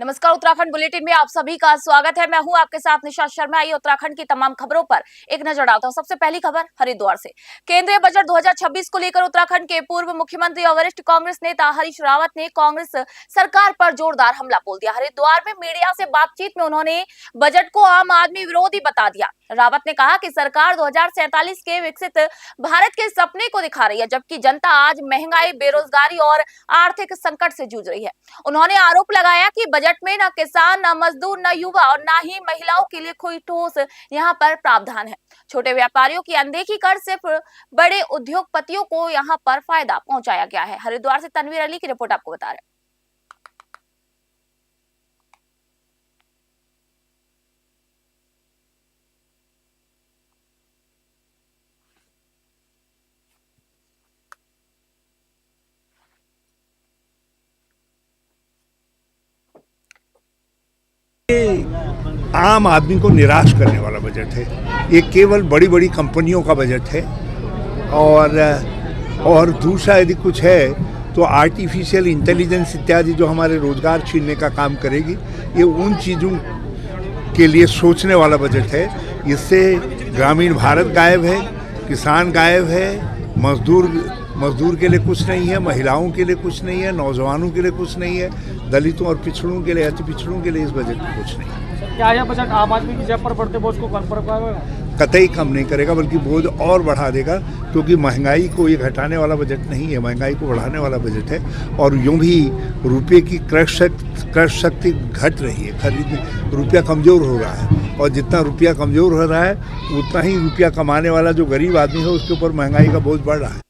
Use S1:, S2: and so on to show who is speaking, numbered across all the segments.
S1: नमस्कार, उत्तराखंड बुलेटिन में आप सभी का स्वागत है। मैं हूं आपके साथ निशा शर्मा। आइए उत्तराखंड की तमाम खबरों पर एक नजर डालता हूं। सबसे पहली खबर हरिद्वार से। केंद्रीय बजट 2026 को लेकर उत्तराखंड के पूर्व मुख्यमंत्री और वरिष्ठ कांग्रेस नेता हरीश रावत ने कांग्रेस सरकार पर जोरदार हमला बोल दिया। हरिद्वार में मीडिया से बातचीत में उन्होंने बजट को आम आदमी विरोधी बता दिया। रावत ने कहा कि सरकार 2047 के विकसित भारत के सपने को दिखा रही है, जबकि जनता आज महंगाई, बेरोजगारी और आर्थिक संकट से जूझ रही है। उन्होंने आरोप लगाया कि बजट में न किसान, न मजदूर, न युवा और न ही महिलाओं के लिए कोई ठोस यहाँ पर प्रावधान है। छोटे व्यापारियों की अनदेखी कर सिर्फ बड़े उद्योगपतियों को यहाँ पर फायदा पहुंचाया गया है। हरिद्वार से तनवीर अली की रिपोर्ट आपको बता रहे हैं।
S2: आम आदमी को निराश करने वाला बजट है। ये केवल बड़ी बड़ी कंपनियों का बजट है। और दूसरा यदि कुछ है तो आर्टिफिशियल इंटेलिजेंस इत्यादि जो हमारे रोजगार छीनने का काम करेगी, ये उन चीज़ों के लिए सोचने वाला बजट है। इससे ग्रामीण भारत गायब है, किसान गायब है, मजदूर के लिए कुछ नहीं है, महिलाओं के लिए कुछ नहीं है, नौजवानों के लिए कुछ नहीं है, दलितों और पिछड़ों के लिए, अति पिछड़ों के लिए इस बजट में कुछ नहीं है।
S3: क्या यह बजट आम आदमी की जेब पर बढ़ते बोझ को कम कर पाएगा?
S2: कतई कम नहीं करेगा, बल्कि बोझ और बढ़ा देगा, क्योंकि महंगाई को ये घटाने वाला बजट नहीं है, महंगाई को बढ़ाने वाला बजट है। और यूं भी रुपये की क्रय शक्ति घट रही है, खरीदने रुपया कमज़ोर हो रहा है, और जितना रुपया कमज़ोर हो रहा है उतना ही रुपया कमाने वाला जो गरीब आदमी है उसके ऊपर महंगाई का बोझ बढ़ रहा है।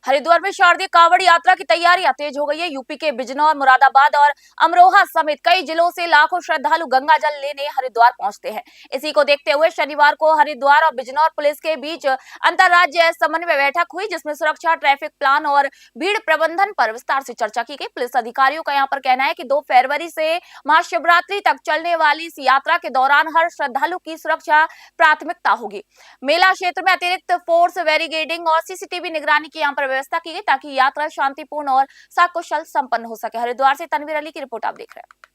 S1: हरिद्वार में शारदीय कांवड़ यात्रा की तैयारियां तेज हो गई है। यूपी के बिजनौर, मुरादाबाद और अमरोहा समेत कई जिलों से लाखों श्रद्धालु गंगा जल लेने हरिद्वार पहुंचते हैं। इसी को देखते हुए शनिवार को हरिद्वार और बिजनौर पुलिस के बीच अंतर्राज्यीय समन्वय बैठक हुई, जिसमें सुरक्षा, ट्रैफिक प्लान और भीड़ प्रबंधन पर विस्तार से चर्चा की गई। पुलिस अधिकारियों का यहाँ पर कहना है कि 2 फरवरी से महाशिवरात्रि तक चलने वाली इस यात्रा के दौरान हर श्रद्धालु की सुरक्षा प्राथमिकता होगी। मेला क्षेत्र में अतिरिक्त फोर्स, बैरिकेडिंग और सीसीटीवी निगरानी की यहाँ पर व्यवस्था की गई, ताकि यात्रा शांतिपूर्ण और सकुशल संपन्न हो सके। हरिद्वार से तनवीर अली की रिपोर्ट आप देख रहे हैं।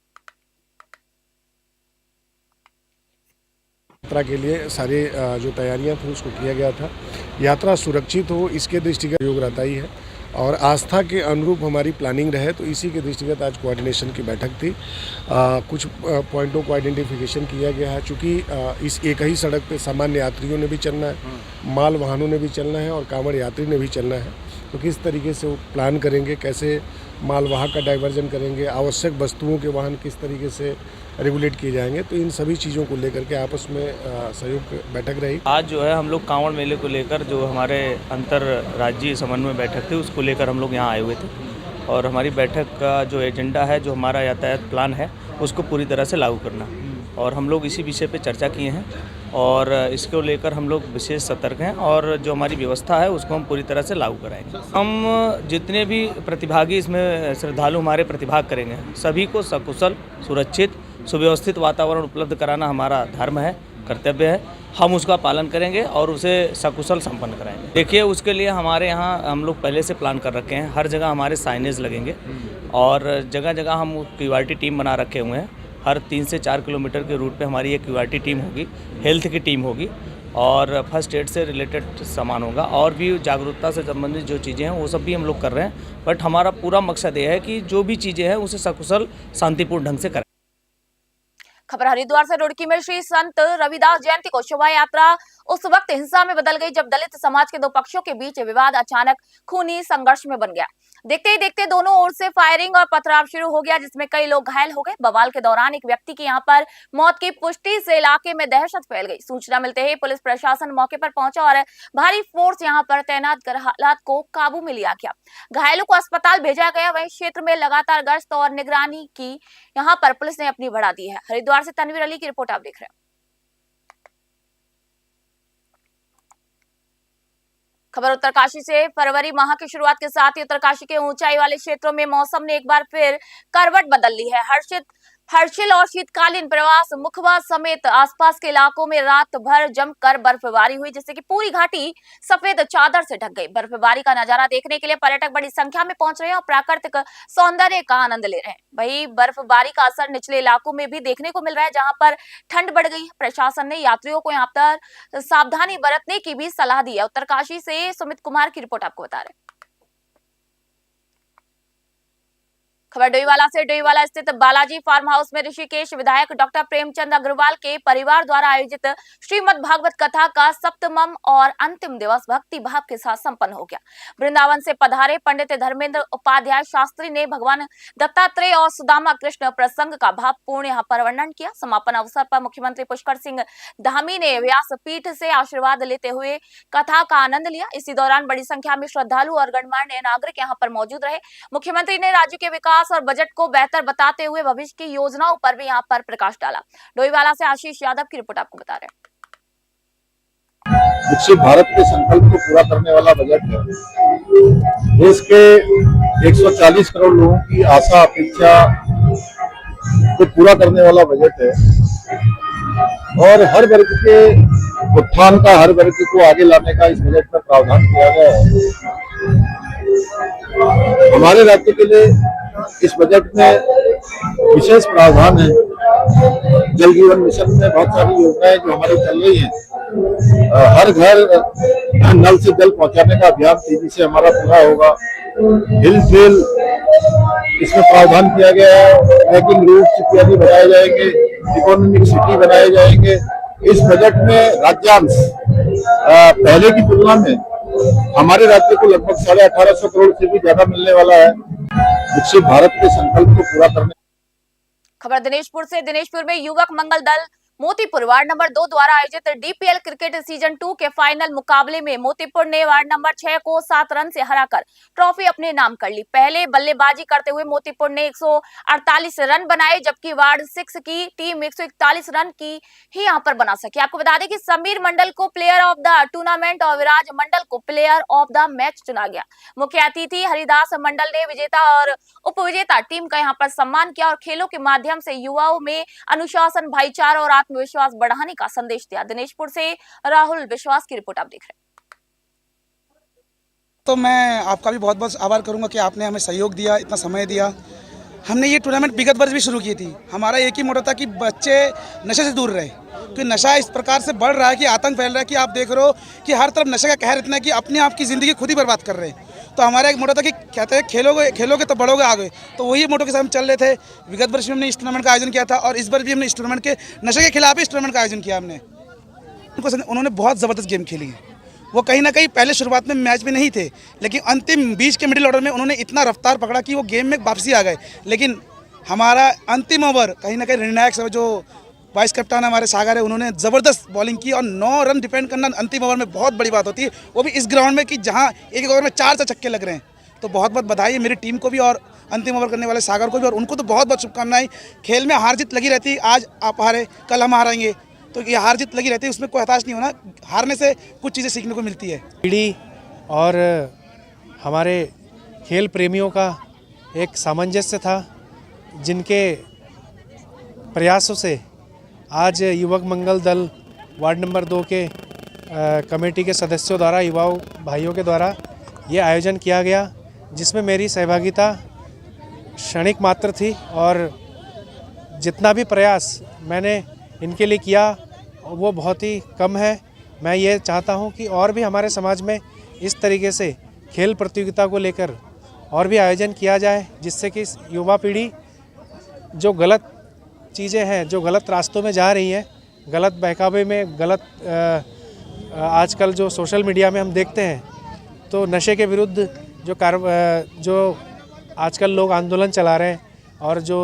S4: यात्रा के लिए सारी जो तैयारियां थी उसको किया गया था। यात्रा सुरक्षित हो इसके दृष्टिगत योग रहता ही है, और आस्था के अनुरूप हमारी प्लानिंग रहे, तो इसी के दृष्टिगत आज कोऑर्डिनेशन की बैठक थी। कुछ पॉइंटों को आइडेंटिफिकेशन किया गया है, चूँकि इस एक ही सड़क पे सामान्य यात्रियों ने भी चलना है, माल वाहनों ने भी चलना है और कांवड़ यात्री ने भी चलना है। तो किस तरीके से वो प्लान करेंगे, कैसे मालवाहक का डाइवर्जन करेंगे, आवश्यक वस्तुओं के वाहन किस तरीके से रेगुलेट किए जाएंगे, तो इन सभी चीज़ों को लेकर के आपस में सहयोग बैठक रही।
S5: आज जो है हम लोग कांवड़ मेले को लेकर जो हमारे अंतर राज्यीय समन्वय बैठक थी उसको लेकर हम लोग यहाँ आए हुए थे, और हमारी बैठक का जो एजेंडा है, जो हमारा यातायात प्लान है, उसको पूरी तरह से लागू करना, और हम लोग इसी विषय पे चर्चा किए हैं, और इसको लेकर हम लोग विशेष सतर्क हैं, और जो हमारी व्यवस्था है उसको हम पूरी तरह से लागू कराएंगे। हम जितने भी प्रतिभागी इसमें श्रद्धालु हमारे प्रतिभाग करेंगे, सभी को सकुशल, सुरक्षित, सुव्यवस्थित वातावरण उपलब्ध कराना हमारा धर्म है, कर्तव्य है। हम उसका पालन करेंगे और उसे सकुशल संपन्न कराएंगे। देखिए, उसके लिए हमारे यहाँ हम लोग पहले से प्लान कर रखे हैं। हर जगह हमारे साइनेज लगेंगे, और जगह जगह हम क्यूआरटी टीम बना रखे हुए हैं। हर 3 से 4 किलोमीटर के रूट पे हमारी एक क्यूआरटी टीम होगी, हेल्थ की टीम होगी, और फर्स्ट एड से रिलेटेड सामान होगा, और भी जागरूकता से संबंधित जो चीज़ें हैं वो सब भी हम लोग कर रहे हैं। बट हमारा पूरा मकसद ये है कि जो भी चीज़ें हैं उसे सकुशल, शांतिपूर्ण ढंग से करें।
S1: खबर हरिद्वार से। रुड़की में श्री संत रविदास जयंती को शोभा यात्रा उस वक्त हिंसा में बदल गई जब दलित समाज के 2 पक्षों के बीच विवाद अचानक खूनी संघर्ष में बन गया। देखते ही देखते दोनों ओर से फायरिंग और पथराव शुरू हो गया, जिसमें कई लोग घायल हो गए। बवाल के दौरान एक व्यक्ति की यहां पर मौत की पुष्टि से इलाके में दहशत फैल गई। सूचना मिलते ही पुलिस प्रशासन मौके पर पहुंचा और भारी फोर्स यहां पर तैनात कर हालात को काबू में लिया गया। घायलों को अस्पताल भेजा गया। वहीं क्षेत्र में लगातार गश्त और निगरानी की यहां पर पुलिस ने अपनी बढ़ा दी है। हरिद्वार से तनवीर अली की रिपोर्ट आप देख रहे हैं। खबर उत्तरकाशी से। फरवरी माह की शुरुआत के साथ ही उत्तरकाशी के ऊंचाई वाले क्षेत्रों में मौसम ने एक बार फिर करवट बदल ली है। हर्षित हर्षिल और शीतकालीन प्रवास मुखबा समेत आसपास के इलाकों में रात भर जमकर बर्फबारी हुई, जिससे कि पूरी घाटी सफेद चादर से ढक गई। बर्फबारी का नजारा देखने के लिए पर्यटक बड़ी संख्या में पहुंच रहे हैं और प्राकृतिक सौंदर्य का आनंद ले रहे हैं। वहीं बर्फबारी का असर निचले इलाकों में भी देखने को मिल रहा है, जहां पर ठंड बढ़ गई है। प्रशासन ने यात्रियों को यहाँ पर सावधानी बरतने की भी सलाह दी है। उत्तरकाशी से सुमित कुमार की रिपोर्ट आपको बता रहे हैं। खबर डोईवाला से। डोईवाला स्थित बालाजी फार्म हाउस में ऋषिकेश विधायक डॉक्टर प्रेमचंद अग्रवाल के परिवार द्वारा आयोजित श्रीमद् भागवत कथा का सप्तमम और अंतिम दिवस भक्ति भाव के साथ संपन्न हो गया। वृंदावन से पधारे पंडित धर्मेंद्र उपाध्याय शास्त्री ने भगवान दत्तात्रेय और सुदामा कृष्ण प्रसंग का भावपूर्ण यहाँ पर वर्णन किया। समापन अवसर पर मुख्यमंत्री पुष्कर सिंह धामी ने व्यासपीठ से आशीर्वाद लेते हुए कथा का आनंद लिया। इसी दौरान बड़ी संख्या में श्रद्धालु और गणमान्य नागरिक यहाँ पर मौजूद रहे। मुख्यमंत्री ने राज्य के विकास और बजट को बेहतर बताते हुए भविष्य की योजनाओं पर भी यहाँ पर प्रकाश डाला। डोईवाला से आशीष यादव की रिपोर्ट आपको बता रहे हैं।
S6: विकसित भारत के संकल्प को पूरा करने वाला बजट है। देश के 140 करोड़ लोगों की आशा अपेक्षा को पूरा करने वाला बजट है और हर वर्ग के उत्थान का, हर वर्ग को आगे लाने का इस बजट में प्रावधान किया गया है। हमारे राज्य के लिए इस बजट में विशेष प्रावधान है। जल जीवन मिशन में बहुत सारी योजनाएं जो हमारी चल रही हैं, हर घर नल से जल पहुंचाने का अभियान तेजी से हमारा पूरा होगा। हिल ट्रेल इसमें प्रावधान किया गया है। ट्रैकिंग रूट्स इत्यादि बनाए जाएंगे, इकोनॉमिक सिटी बनाए जाएंगे। इस बजट में राज्यांश पहले की तुलना में हमारे राज्य को लगभग 1850 करोड़ से भी ज्यादा मिलने वाला है। विकसित भारत के संकल्प को पूरा करने।
S1: खबर दिनेशपुर से। दिनेशपुर में युवक मंगल दल मोतीपुर वार्ड नंबर 2 द्वारा आयोजित डीपीएल क्रिकेट सीजन 2 के फाइनल मुकाबले में मोतीपुर ने वार्ड नंबर 6 को 7 रन से हराकर ट्रॉफी अपने नाम कर ली। पहले बल्लेबाजी करते हुए मोतीपुर ने 148 रन बनाए, जबकि वार्ड 6 की टीम 141 रन की ही यहां पर बना सकी। आपको बता दें कि समीर मंडल को प्लेयर ऑफ द टूर्नामेंट और विराज मंडल को प्लेयर ऑफ द मैच चुना गया। मुख्य अतिथि हरिदास मंडल ने विजेता और उपविजेता टीम का यहां पर सम्मान किया और खेलों के माध्यम से युवाओं में अनुशासन, भाईचारा और आत्मविश्वास बढ़ाने का संदेश दिया। दिनेशपुर से राहुल विश्वास की रिपोर्ट आप देख रहे हैं।
S7: तो मैं आपका भी बहुत बहुत आभार करूंगा कि आपने हमें सहयोग दिया, इतना समय दिया। हमने ये टूर्नामेंट विगत वर्ष भी शुरू की थी। हमारा एक ही मोटो था कि बच्चे नशे से दूर रहे, क्योंकि नशा इस प्रकार से बढ़ रहा है कि आतंक फैल रहा है कि आप देख रहे हो कि हर तरफ नशे का कहर इतना है कि अपने आप की ज़िंदगी खुद ही बर्बाद कर रहे हैं। तो हमारा एक मोटो था कि कहते हैं खेलोगे तो बढ़ोगे आगे। तो वही मोटो के साथ हम चल रहे थे। विगत वर्ष में हमने इस टूर्नामेंट का आयोजन किया था और इस बार भी हमने इस टूर्नामेंट के नशे के खिलाफ इस टूर्नामेंट का आयोजन किया हमने। उन्होंने बहुत ज़बरदस्त गेम खेली है। वो कहीं ना कहीं पहले शुरुआत में मैच में नहीं थे, लेकिन अंतिम 20 के मिडिल ऑर्डर में उन्होंने इतना रफ्तार पकड़ा कि वो गेम में वापसी आ गए। लेकिन हमारा अंतिम ओवर कहीं ना कहीं निर्णायक जो वाइस कप्तान हमारे सागर है, उन्होंने ज़बरदस्त बॉलिंग की और 9 रन डिफेंड करना अंतिम ओवर में बहुत बड़ी बात होती है, वो भी इस ग्राउंड में कि जहाँ एक ओवर में 4 से छक्के लग रहे हैं। तो बहुत बहुत बधाई है मेरी टीम को भी और अंतिम ओवर करने वाले सागर को भी, और उनको तो बहुत बहुत शुभकामनाएं। खेल में हार जीत लगी रहती है, आज आप हारे कल हम हारेंगे, तो ये हार जीत लगी रहती है, उसमें कोई हताश नहीं होना। हारने से कुछ चीज़ें सीखने को मिलती है।
S8: पीढ़ी और हमारे खेल प्रेमियों का एक सामंजस्य था, जिनके प्रयासों से आज युवक मंगल दल वार्ड नंबर 2 के कमेटी के सदस्यों द्वारा, युवाओं भाइयों के द्वारा ये आयोजन किया गया, जिसमें मेरी सहभागिता क्षणिक मात्र थी और जितना भी प्रयास मैंने इनके लिए किया वो बहुत ही कम है। मैं ये चाहता हूँ कि और भी हमारे समाज में इस तरीके से खेल प्रतियोगिता को लेकर और भी आयोजन किया जाए, जिससे कि युवा पीढ़ी जो गलत चीज़ें हैं, जो गलत रास्तों में जा रही हैं, गलत बहकावे में, गलत आजकल जो सोशल मीडिया में हम देखते हैं, तो नशे के विरुद्ध जो आजकल लोग आंदोलन चला रहे हैं और जो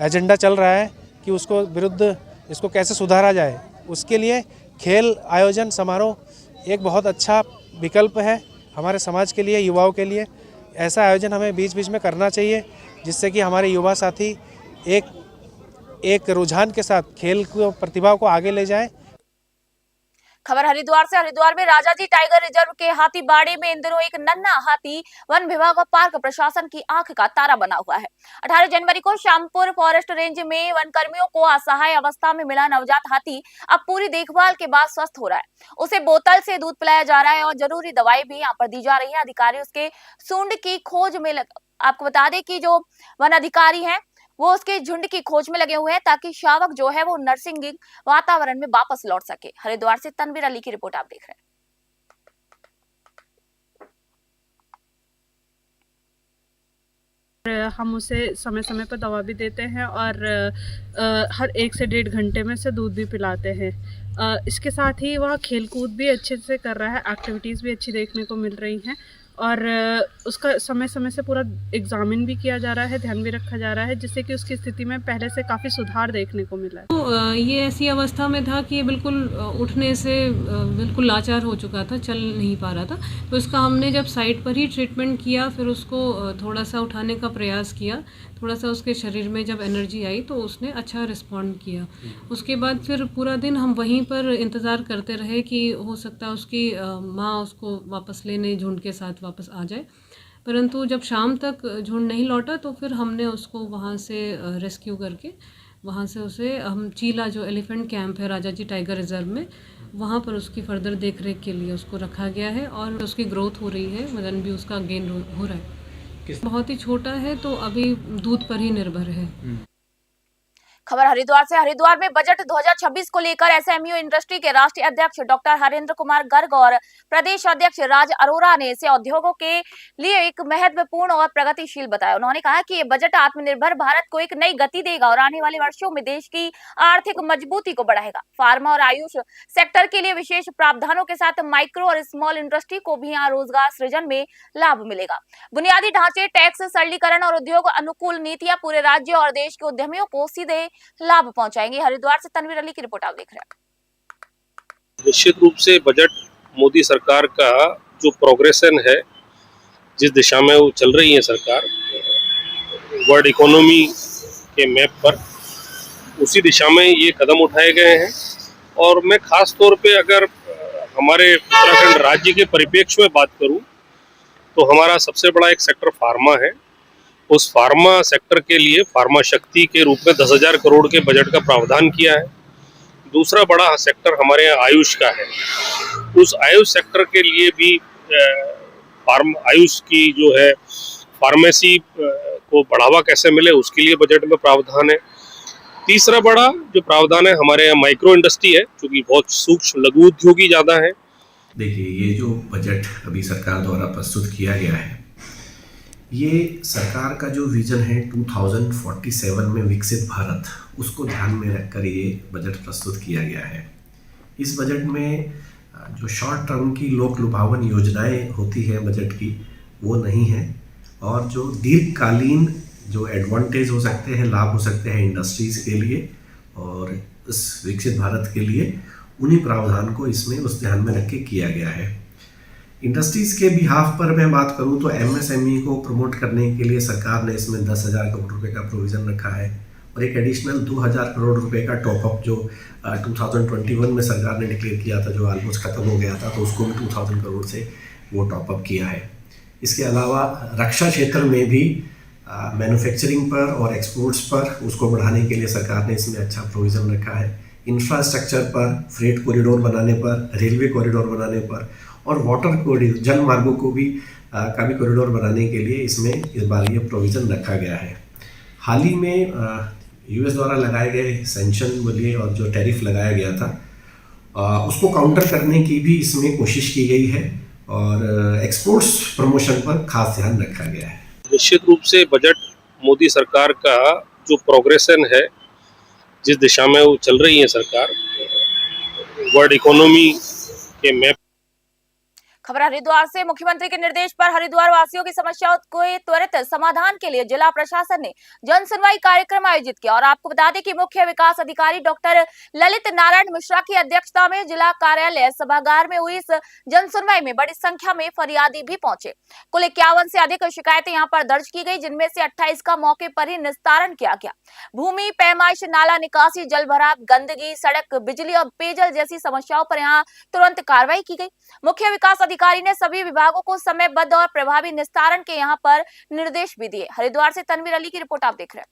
S8: एजेंडा चल रहा है कि उसको विरुद्ध इसको कैसे सुधारा जाए, उसके लिए खेल आयोजन समारोह एक बहुत अच्छा विकल्प है हमारे समाज के लिए, युवाओं के लिए। ऐसा आयोजन हमें बीच बीच में करना चाहिए, जिससे कि हमारे युवा साथी एक रुझान के साथ खेल को, प्रतिभा को आगे ले जाएं।
S1: खबर हरिद्वार से। हरिद्वार में राजाजी टाइगर रिजर्व के हाथीबाड़े में इन दिनों एक नन्हा हाथी वन विभाग और पार्क प्रशासन की आंख का तारा बना हुआ है। 18 जनवरी को श्यामपुर फॉरेस्ट रेंज में वन कर्मियों को असहाय अवस्था में मिला नवजात हाथी अब पूरी देखभाल के बाद स्वस्थ हो रहा है। उसे बोतल से दूध पिलाया जा रहा है और जरूरी दवाई भी यहाँ पर दी जा रही है। अधिकारी उसके सूंड की खोज में आपको बता दें कि जो वन अधिकारी हैं वो उसके झुंड की खोज में लगे हुए हैं ताकि शावक जो है वो नर्सिंग वातावरण में वापस लौट सके। हरिद्वार से तनवीर अली की रिपोर्ट आप देख रहे हैं।
S9: हम उसे समय समय पर दवा भी देते हैं और हर 1 से 1.5 घंटे में से दूध भी पिलाते हैं। इसके साथ ही वह खेल कूद भी अच्छे से कर रहा है, एक्टिविटीज़ भी अच्छी देखने को मिल रही हैं और उसका समय समय से पूरा एग्जामिन भी किया जा रहा है, ध्यान भी रखा जा रहा है, जिससे कि उसकी स्थिति में पहले से काफ़ी सुधार देखने को मिला है। तो ये ऐसी अवस्था में था कि ये बिल्कुल उठने से बिल्कुल लाचार हो चुका था, चल नहीं पा रहा था। तो इसका हमने जब साइट पर ही ट्रीटमेंट किया, फिर उसको थोड़ा सा उठाने का प्रयास किया, थोड़ा सा उसके शरीर में जब एनर्जी आई तो उसने अच्छा रिस्पॉन्ड किया। उसके बाद फिर पूरा दिन हम वहीं पर इंतज़ार करते रहे कि हो सकता है उसकी माँ उसको वापस लेने झुंड के साथ वापस आ जाए, परंतु जब शाम तक झुंड नहीं लौटा तो फिर हमने उसको वहाँ से रेस्क्यू करके वहाँ से उसे हम चीला जो एलिफेंट कैंप है राजाजी टाइगर रिजर्व में, वहाँ पर उसकी फर्दर देखरेख के लिए उसको रखा गया है और उसकी ग्रोथ हो रही है, वजन भी उसका गेन हो रहा है। बहुत ही छोटा है तो अभी दूध पर ही निर्भर है।
S1: खबर हरिद्वार से। हरिद्वार में बजट 2026 को लेकर एसएमयू इंडस्ट्री के राष्ट्रीय अध्यक्ष डॉक्टर हरेंद्र कुमार गर्ग और प्रदेश अध्यक्ष राज अरोरा ने इसे उद्योगों के लिए एक महत्वपूर्ण और प्रगतिशील बताया। उन्होंने कहा कि ये बजट आत्मनिर्भर भारत को एक नई गति देगा और आने वाले वर्षों में देश की आर्थिक मजबूती को बढ़ाएगा। फार्मा और आयुष सेक्टर के लिए विशेष प्रावधानों के साथ माइक्रो और स्मॉल इंडस्ट्री को भी यहाँ रोजगार सृजन में लाभ मिलेगा। बुनियादी ढांचे, टैक्स सरलीकरण और उद्योग अनुकूल नीतियां पूरे राज्य और देश के उद्यमियों को सीधे लाभ पहुंचाएंगे। हरिद्वार से तनवीर अली की रिपोर्ट आप देख रहे हैं।
S10: निश्चित रूप से बजट मोदी सरकार का जो प्रोग्रेशन है, जिस दिशा में वो चल रही है सरकार वर्ल्ड इकोनॉमी के मैप पर, उसी दिशा में ये कदम उठाए गए हैं। और मैं खास तौर पे अगर हमारे उत्तराखंड राज्य के परिप्रेक्ष्य में बात करूं तो हमारा सबसे बड़ा एक सेक्टर फार्मा है। उस फार्मा सेक्टर के लिए फार्मा शक्ति के रूप में 10,000 करोड़ के बजट का प्रावधान किया है। दूसरा बड़ा सेक्टर हमारे यहाँ आयुष का है। उस आयुष सेक्टर के लिए भी आयुष की जो है फार्मेसी को बढ़ावा कैसे मिले उसके लिए बजट में प्रावधान है। तीसरा बड़ा जो प्रावधान है हमारे यहाँ माइक्रो इंडस्ट्री है, क्योंकि बहुत सूक्ष्म लघु उद्योगी ज़्यादा है।
S11: देखिए, ये जो बजट अभी सरकार द्वारा प्रस्तुत किया गया है, ये सरकार का जो विजन है 2047 में विकसित भारत, उसको ध्यान में रखकर ये बजट प्रस्तुत किया गया है। इस बजट में जो शॉर्ट टर्म की लोक लुभावन योजनाएं होती हैं बजट की, वो नहीं है, और जो दीर्घकालीन जो एडवांटेज हो सकते हैं, लाभ हो सकते हैं इंडस्ट्रीज़ के लिए और इस विकसित भारत के लिए, उन्हीं प्रावधान को इसमें उस ध्यान में रख के किया गया है। इंडस्ट्रीज़ के बिहाफ पर मैं बात करूं तो एमएसएमई को प्रमोट करने के लिए सरकार ने इसमें 10,000 करोड़ रुपए का प्रोविज़न रखा है और एक एडिशनल 2,000 करोड़ रुपए का टॉपअप जो 2021 में सरकार ने डिक्लेयर किया था, जो ऑलमोस्ट ख़त्म हो गया था, तो उसको भी 2,000 करोड़ से वो टॉपअप किया है। इसके अलावा रक्षा क्षेत्र में भी मैन्युफैक्चरिंग पर और एक्सपोर्ट्स पर उसको बढ़ाने के लिए सरकार ने इसमें अच्छा प्रोविज़न रखा है। इंफ्रास्ट्रक्चर पर, फ्रेट कॉरिडोर बनाने पर, रेलवे कॉरिडोर बनाने पर और वाटर कॉरिडोर, जल मार्गों को भी का भी कॉरिडोर बनाने के लिए इसमें इस बार ये प्रोविज़न रखा गया है। हाल ही में यूएस द्वारा लगाए गए सैंक्शन बोलिए और जो टैरिफ लगाया गया था, उसको काउंटर करने की भी इसमें कोशिश की गई है और एक्सपोर्ट्स प्रमोशन पर खास ध्यान रखा गया है।
S10: निश्चित रूप से बजट मोदी सरकार का जो प्रोग्रेशन है, जिस दिशा में वो चल रही है सरकार वर्ल्ड इकोनॉमी के मैप
S1: खबर हरिद्वार से। मुख्यमंत्री के निर्देश पर हरिद्वार वासियों की समस्याओं के त्वरित समाधान के लिए जिला प्रशासन ने जन सुनवाई कार्यक्रम आयोजित किया। और आपको बता दें कि मुख्य विकास अधिकारी डॉक्टर ललित नारायण मिश्रा की अध्यक्षता में जिला कार्यालय सभागार में हुई इस जन सुनवाई में बड़ी संख्या में फरियादी भी पहुंचे। कुल 51 से अधिक शिकायतें यहां पर दर्ज की गई, जिनमें से 28 का मौके पर ही निस्तारण किया गया। भूमि, पैमाइश, नाला निकासी, जल भराव, गंदगी, सड़क, बिजली और पेयजल जैसी समस्याओं पर यहां तुरंत कार्रवाई की गई। मुख्य विकास अधिकारी ने सभी विभागों को समयबद्ध और प्रभावी निस्तारण के यहां पर निर्देश भी दिए। हरिद्वार से तनवीर अली की रिपोर्ट आप देख रहे हैं।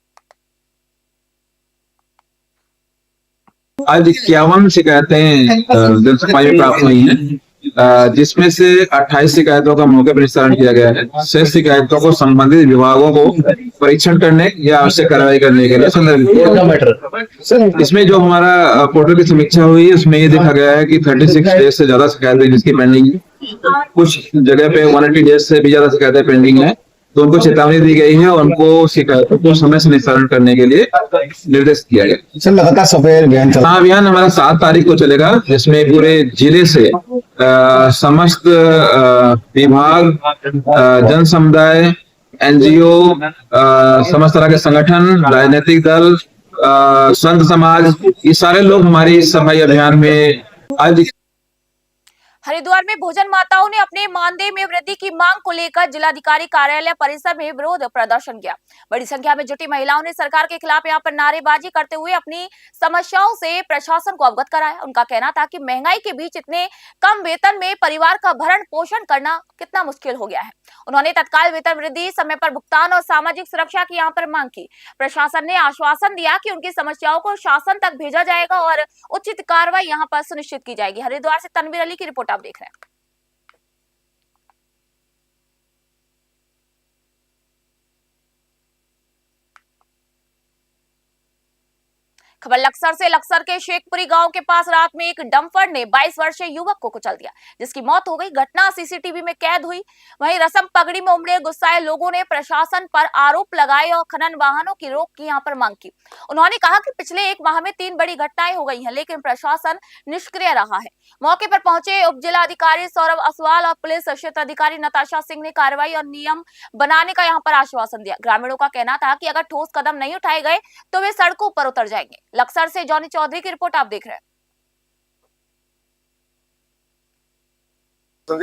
S12: आज 51 शिकायतें जन सुनवाई में प्राप्त हुई हैं, जिसमें से 28 शिकायतों का मौके पर निस्तारण किया गया है। शेष शिकायतों को संबंधित विभागों को परीक्षण करने या आवश्यक कार्रवाई करने के लिए संदर्भित किया। इसमें जो हमारा पोर्टल की समीक्षा हुई है, उसमें ये देखा गया है कि 36 डेज से ज्यादा शिकायतें जिसकी पेंडिंग है, कुछ जगह पे 180 डेज से भी ज्यादा शिकायतें पेंडिंग है, तो उनको चेतावनी दी गई है और उनको शिकायतों को समय से निस्तारण करने के लिए निर्देश किया गया।
S13: सर लगातार सफाई अभियान चल रहा है।
S12: अभियान हमारा 7 तारीख को चलेगा, जिसमें पूरे जिले से समस्त विभाग, जन समुदाय, NGO, समस्त तरह के संगठन, राजनीतिक दल, संत समाज, ये सारे लोग हमारे इस सफाई अभियान में आज।
S1: हरिद्वार में भोजन माताओं ने अपने मानदेय में वृद्धि की मांग को लेकर जिलाधिकारी कार्यालय परिसर में विरोध प्रदर्शन किया। बड़ी संख्या में जुटी महिलाओं ने सरकार के खिलाफ यहां पर नारेबाजी करते हुए अपनी समस्याओं से प्रशासन को अवगत कराया। उनका कहना था कि महंगाई के बीच इतने कम वेतन में परिवार का भरण पोषण करना कितना मुश्किल हो गया है। उन्होंने तत्काल वेतन वृद्धि, समय पर भुगतान और सामाजिक सुरक्षा की यहाँ पर मांग की। प्रशासन ने आश्वासन दिया कि उनकी समस्याओं को शासन तक भेजा जाएगा और उचित कार्रवाई यहाँ पर सुनिश्चित की जाएगी। हरिद्वार से तनवीर अली की रिपोर्ट आप देख रहे हैं। खबर लक्सर से। लक्सर के शेखपुरी गांव के पास रात में एक डंपर ने 22 वर्षीय युवक को कुचल दिया, जिसकी मौत हो गई। घटना सीसीटीवी में कैद हुई। वहीं रसम पगड़ी में उमड़े गुस्साए लोगों ने प्रशासन पर आरोप लगाए और खनन वाहनों की रोक की यहाँ पर मांग की। उन्होंने कहा कि पिछले 1 माह में 3 बड़ी घटनाएं हो गई हैं, लेकिन प्रशासन निष्क्रिय रहा है। मौके पर पहुंचे उप जिलाधिकारी सौरभ असवाल और पुलिस क्षेत्र अधिकारी नताशा सिंह ने कार्रवाई और नियम बनाने का यहाँ पर आश्वासन दिया। ग्रामीणों का कहना था कि अगर ठोस कदम नहीं उठाए गए तो वे सड़कों पर उतर जाएंगे। लक्सर से जॉनी चौधरी की रिपोर्ट आप देख रहे हैं।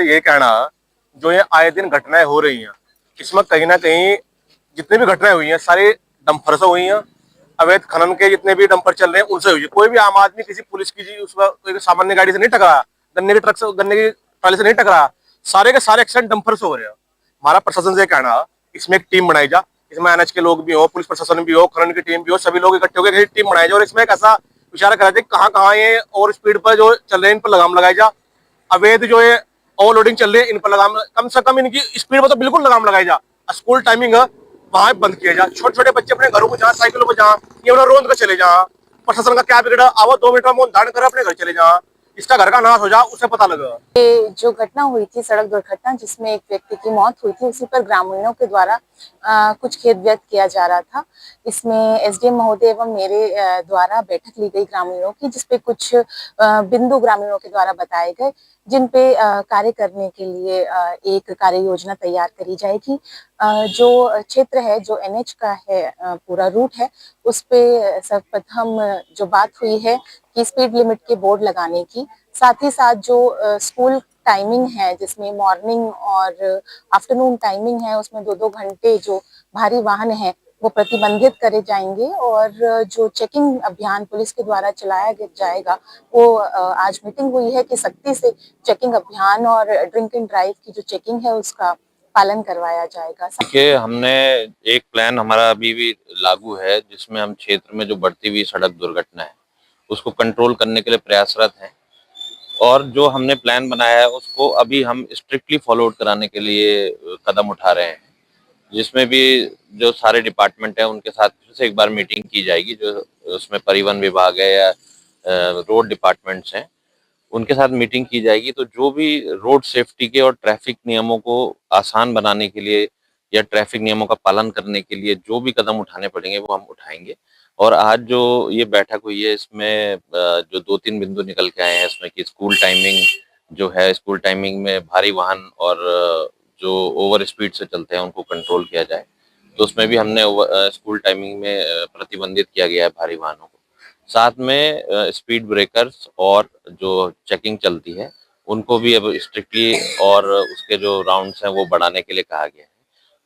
S6: ये कहना जो ये आए दिन घटनाएं हो रही हैं, इसमें कहीं ना कहीं जितनी भी घटनाएं हुई हैं सारी डंपर से हुई हैं। अवैध खनन के जितने भी डंपर चल रहे हैं उनसे हुई है। कोई भी आम आदमी किसी पुलिस की उसका सामान्य गाड़ी से नहीं टकरा, गन्ने के ट्रक से, गन्ने की ट्राली से नहीं टकरा। सारे के सारे एक्सीडेंट डंपर से हो रहे हैं। हमारा प्रशासन से कहना, इसमें एक टीम बनाई जा, इसमें NH के लोग भी हो, पुलिस प्रशासन भी हो, खनन की टीम भी हो, सभी लोग इकट्ठे होकर टीम बनाई जाए और इसमें एक ऐसा विचार करा जाए कहाँ ये और स्पीड पर जो चल रहे हैं इन पर लगाम लगाई जा। अवैध जो है ओवरलोडिंग चल रही है इन पर लगाम, कम से कम इनकी स्पीड पर तो बिल्कुल लगाम लगाई जा। स्कूल टाइमिंग है वहां बंद किया जा। छोटे छोटे बच्चे अपने घरों को जहाँ साइकिलों पर जहाँ ये रोड कर चले जा। प्रशासन का क्या बिगड़ा, आवो 2 मिनट में मौन धारण कर अपने घर चले जा, इसका घर का नाश हो जा, उसे पता लगा।
S14: ये जो घटना हुई थी सड़क दुर्घटना जिसमें एक व्यक्ति की मौत हुई थी, उसी पर ग्रामीणों के द्वारा कुछ खेद व्यक्त किया जा रहा था। इसमें SDM महोदय एवं मेरे द्वारा बैठक ली गई ग्रामीणों की, जिसपे कुछ बिंदु ग्रामीणों के द्वारा बताए गए, जिन पे कार्य करने के लिए एक कार्य योजना तैयार करी जाएगी। जो क्षेत्र है, जो NH का है पूरा रूट है, उस पे सर्वप्रथम जो बात हुई है कि स्पीड लिमिट के बोर्ड लगाने की, साथ ही साथ जो स्कूल टाइमिंग है जिसमें मॉर्निंग और आफ्टरनून टाइमिंग है, उसमें 2-2 घंटे जो भारी वाहन है वो प्रतिबंधित करे जाएंगे। और जो चेकिंग अभियान पुलिस के द्वारा चलाया जाएगा, वो आज मीटिंग हुई है कि सख्ती से चेकिंग अभियान और ड्रिंक एंड ड्राइव की जो चेकिंग है उसका पालन करवाया जाएगा।
S15: देखिए, हमने एक प्लान हमारा अभी भी लागू है, जिसमें हम क्षेत्र में जो बढ़ती हुई सड़क दुर्घटना है उसको कंट्रोल करने के लिए प्रयासरत हैं। और जो हमने प्लान बनाया है उसको अभी हम स्ट्रिक्टली फॉलो आउट कराने के लिए कदम उठा रहे हैं, जिसमें भी जो सारे डिपार्टमेंट हैं उनके साथ फिर से एक बार मीटिंग की जाएगी। जो उसमें परिवहन विभाग है या रोड डिपार्टमेंट्स हैं, उनके साथ मीटिंग की जाएगी। तो जो भी रोड सेफ्टी के और ट्रैफिक नियमों को आसान बनाने के लिए या ट्रैफिक नियमों का पालन करने के लिए जो भी कदम उठाने पड़ेंगे वो हम उठाएंगे। और आज जो ये बैठक हुई है, इसमें जो 2-3 बिंदु निकल के आए हैं, इसमें कि स्कूल टाइमिंग, जो है स्कूल टाइमिंग में भारी वाहन और जो ओवर स्पीड से चलते हैं उनको कंट्रोल किया जाए। तो उसमें भी हमने स्कूल टाइमिंग में प्रतिबंधित किया गया है भारी वाहनों को। साथ में स्पीड ब्रेकर्स और जो चेकिंग चलती है उनको भी अब स्ट्रिक्टली और उसके जो राउंड्स हैं वो बढ़ाने के लिए कहा गया है।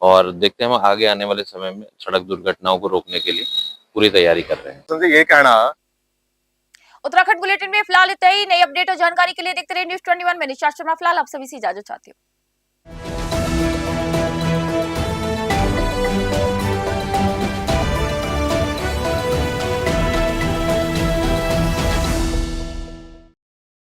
S15: और देखते हैं हम आगे आने वाले समय में सड़क दुर्घटनाओं को रोकने के लिए पूरी तैयारी कर रहे हैं।
S6: ये कहना
S1: उत्तराखंड बुलेटिन में फिलहाल इतना ही। नई अपडेट और जानकारी के लिए देखते रहिए न्यूज़ 21 में। निशा शर्मा फिलहाल आप सभी से इजाजत चाहती हूँ।